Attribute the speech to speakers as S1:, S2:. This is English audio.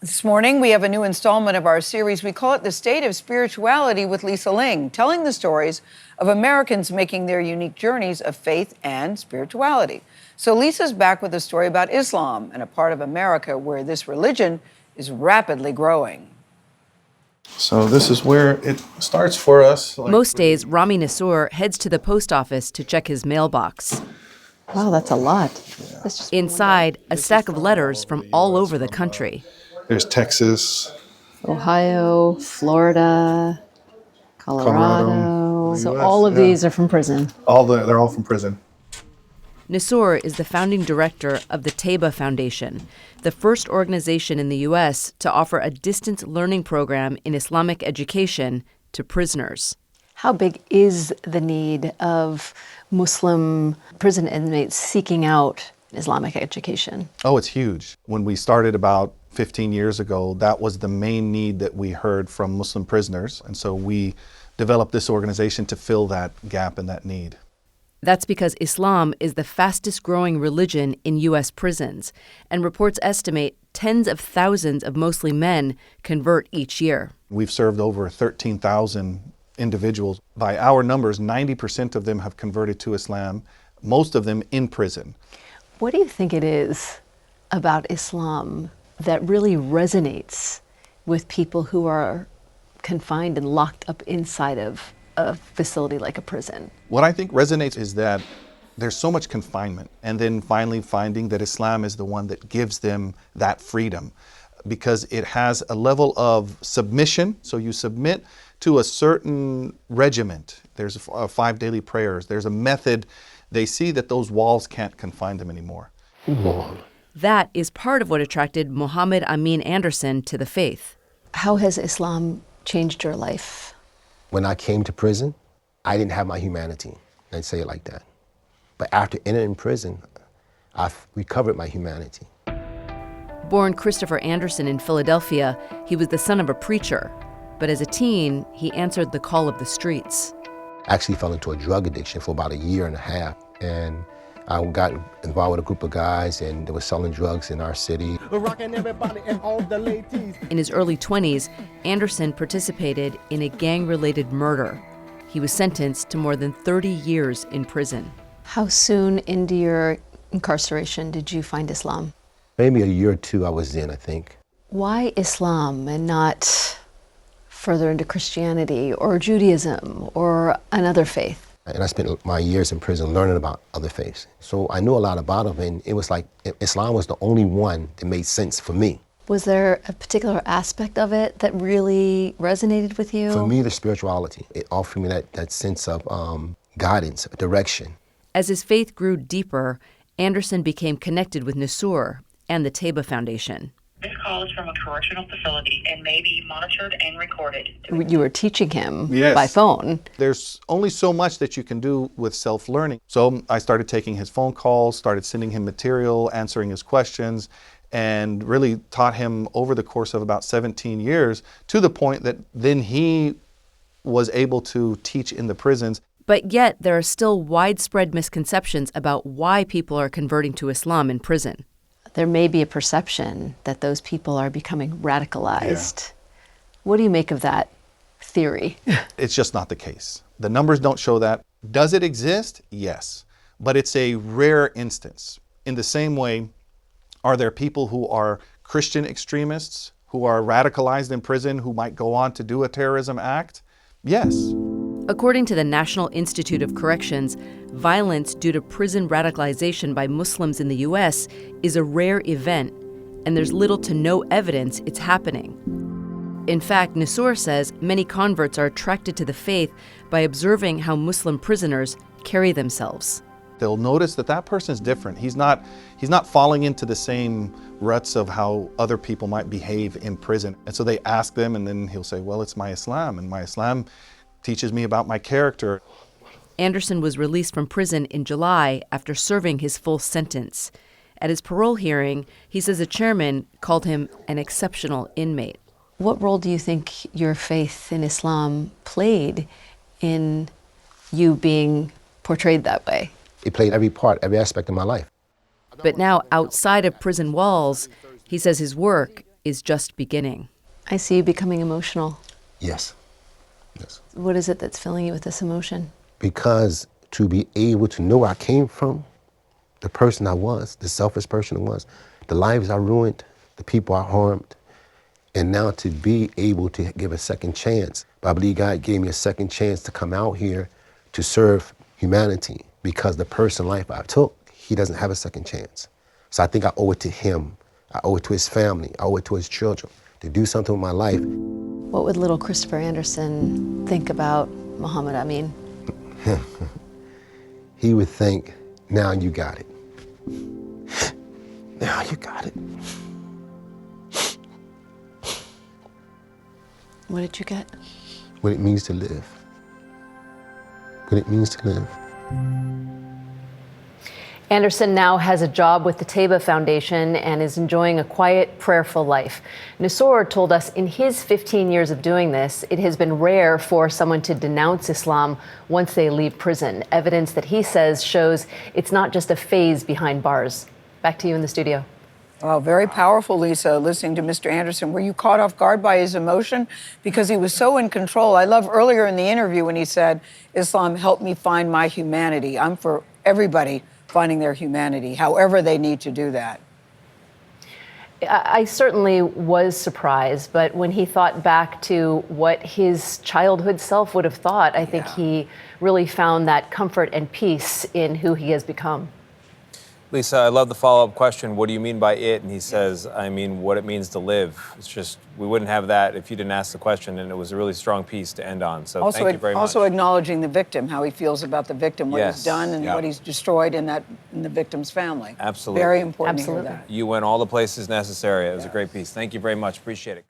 S1: This morning, we have a new installment of our series. We call it The State of Spirituality with Lisa Ling, telling the stories of Americans making their unique journeys of faith and spirituality. So Lisa's back with a story about Islam and a part of America where this religion is rapidly growing.
S2: So this is where it starts for us.
S3: Most days, Rami Nassour heads to the post office to check his mailbox.
S4: Wow, that's a lot.
S2: Yeah.
S3: Inside, a stack of letters from all over the country.
S2: There's Texas,
S4: Ohio, Florida, Colorado. So
S2: US,
S4: all of these are from prison.
S2: They're all from prison.
S3: Nassour is the founding director of the Taiba Foundation, the first organization in the U.S. to offer a distance learning program in Islamic education to prisoners.
S4: How big is the need of Muslim prison inmates seeking out Islamic education?
S2: Oh, it's huge. When we started about 15 years ago, that was the main need that we heard from Muslim prisoners. And so we developed this organization to fill that gap and that need.
S3: That's because Islam is the fastest growing religion in U.S. prisons, and reports estimate tens of thousands of mostly men convert each year.
S2: We've served over 13,000 individuals. By our numbers, 90% of them have converted to Islam, most of them in prison.
S4: What do you think it is about Islam that really resonates with people who are confined and locked up inside of a facility like a prison?
S2: What I think resonates is that there's so much confinement, and then finally finding that Islam is the one that gives them that freedom, because it has a level of submission. So you submit to a certain regiment. There's 5 daily prayers. There's a method. They see that those walls can't confine them anymore.
S3: That is part of what attracted Mohammed Amin Anderson to the faith.
S4: How has Islam changed your life?
S5: When I came to prison, I didn't have my humanity. I'd say it like that. But after entering prison, I've recovered my humanity.
S3: Born Christopher Anderson in Philadelphia, he was the son of a preacher. But as a teen, he answered the call of the streets.
S5: I actually fell into a drug addiction for about a year and a half. And I got involved with a group of guys, and they were selling drugs in our city.
S3: In his early 20s, Anderson participated in a gang-related murder. He was sentenced to more than 30 years in prison.
S4: How soon into your incarceration did you find Islam?
S5: Maybe a year or two I was in, I think.
S4: Why Islam and not further into Christianity or Judaism or another faith?
S5: And I spent my years in prison learning about other faiths. So I knew a lot about them, and it was like Islam was the only one that made sense for me.
S4: Was there a particular aspect of it that really resonated with you?
S5: For me, the spirituality. It offered me that sense of guidance, direction.
S3: As his faith grew deeper, Anderson became connected with Nassour and the Taiba Foundation.
S6: This call is from a correctional facility and may be monitored and recorded.
S4: You were teaching him
S2: Yes.
S4: by phone.
S2: There's only so much that you can do with self-learning. So I started taking his phone calls, started sending him material, answering his questions, and really taught him over the course of about 17 years, to the point that then he was able to teach in the prisons.
S3: But yet, there are still widespread misconceptions about why people are converting to Islam in prison.
S4: There may be a perception that those people are becoming radicalized. What do you make of that theory?
S2: It's just not the case. The numbers don't show that. Does it exist? Yes. But it's a rare instance. In the same way, are there people who are Christian extremists, who are radicalized in prison, who might go on to do a terrorism act? Yes.
S3: According to the National Institute of Corrections, violence due to prison radicalization by Muslims in the U.S. is a rare event, and there's little to no evidence it's happening. In fact, Nassour says many converts are attracted to the faith by observing how Muslim prisoners carry themselves.
S2: They'll notice that that person's different. He's not falling into the same ruts of how other people might behave in prison. And so they ask them, and then he'll say, well, it's my Islam, and my Islam teaches me about my character.
S3: Anderson was released from prison in July after serving his full sentence. At his parole hearing, he says the chairman called him an exceptional inmate.
S4: What role do you think your faith in Islam played in you being portrayed that way?
S5: It played every part, every aspect of my life.
S3: But now, outside of prison walls, he says his work is just beginning.
S4: I see you becoming emotional.
S5: Yes. Yes.
S4: What is it that's filling you with this emotion?
S5: Because to be able to know where I came from, the person I was, the selfish person I was, the lives I ruined, the people I harmed, and now to be able to give a second chance. But I believe God gave me a second chance to come out here to serve humanity, because the person life I took, he doesn't have a second chance. So I think I owe it to him. I owe it to his family. I owe it to his children to do something with my life.
S4: What would little Christopher Anderson think about Muhammad Amin?
S5: He would think, now you got it. Now you got it.
S4: What did you get?
S5: What it means to live. What it means to live.
S7: Anderson now has a job with the Taiba Foundation and is enjoying a quiet, prayerful life. Nassour told us in his 15 years of doing this, it has been rare for someone to denounce Islam once they leave prison. Evidence that he says shows it's not just a phase behind bars. Back to you in the studio.
S1: Wow, very powerful, Lisa, listening to Mr. Anderson. Were you caught off guard by his emotion? Because he was so in control. I love earlier in the interview when he said, Islam helped me find my humanity. I'm for everybody finding their humanity, however they need to do that.
S7: I certainly was surprised, but when he thought back to what his childhood self would have thought, I think he really found that comfort and peace in who he has become.
S8: Lisa, I love the follow-up question. What do you mean by it? And he says, I mean what it means to live. It's just, we wouldn't have that if you didn't ask the question, and it was a really strong piece to end on. So thank you very much.
S1: Also acknowledging the victim, how he feels about the victim, what he's done and what he's destroyed in the victim's family.
S8: Absolutely.
S1: Very important
S7: Absolutely.
S1: to hear that.
S8: You went all the places necessary. It was a great piece. Thank you very much. Appreciate it.